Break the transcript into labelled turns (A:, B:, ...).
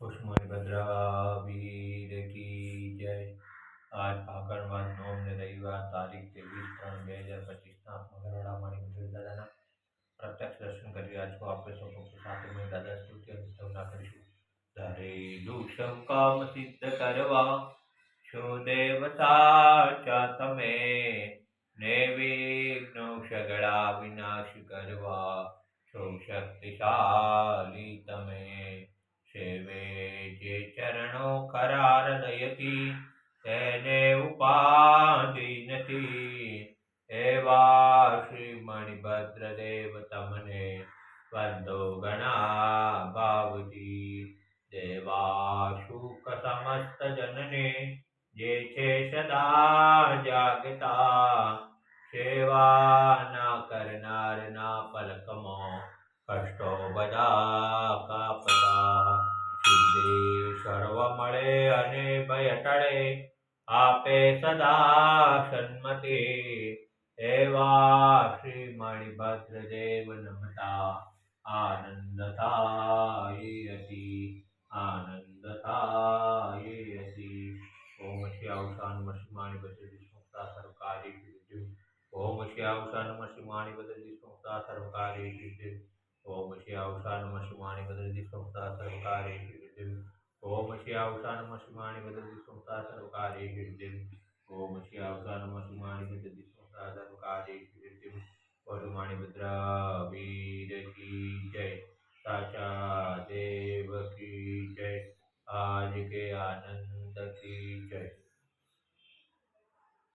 A: उस्मान भद्रा वीर की जय। आज फागणમાં નોમને રવિવાર તારીખ 23/3/2025 મંગળવાડા મણિપુર દાદાના પ્રત્યક્ષ દર્શન કરી રહ્યા છો. આપણે સૌ ભક્તો સાથે મળી દાદા સ્તુતિ અને સ્તવના કરીશું. ધરેલું સૌ કામ સિદ્ધ કરવા છો દેવ સાચા તમે, ને વિઘ્નો સગળા વિનાશ કરવા છો શક્તિશાલી તમે. સેવે જે ચરણો ખરા હૃદયથી, તેને ઉપાધિ નથી. એવા શ્રી મણિભદ્ર દેવ તમને વંદો ઘણા ભાવથી. દેવા શુક સમસ્ત જનને જે છે સદા જાગતા, સેવા ના કરનાર ના પલકમાં કષ્ટો બધા કાપતા. સિદ્ધિ સર્વ મળે અને ભય ટળે, આપે સદા સન્મતિ. એવા શ્રી મણિભદ્ર દેવ નમતા આનંદ થાય અતિ, આનંદ થાય અતિ. ઓમ શ્યાવશાન મસિમાણી બદ્રજી સ્મુક્તા સર્વકારી સિદ્ધિ. ઓમ શ્યાવશાન મસિમાણી બદ્રજી સ્મુક્તા સર્વકારી સિદ્ધિ. ઓમ શ્યાવશાન મસિમાણી બદ્રજી સ્મુક્તા સર્વકારી સિદ્ધિ. ઓમ શ્યાવશાન મસિમાણી બદ્રજી સ્મુક્તા સર્વકારી સિદ્ધિ. ઓમ શ્યાવશાન મસિમાણી બદ્રજી સ્મુક્તા સર્વકારી સિદ્ધિ. ઓમ માણી ભદ્રા વીર કી જય. સાચા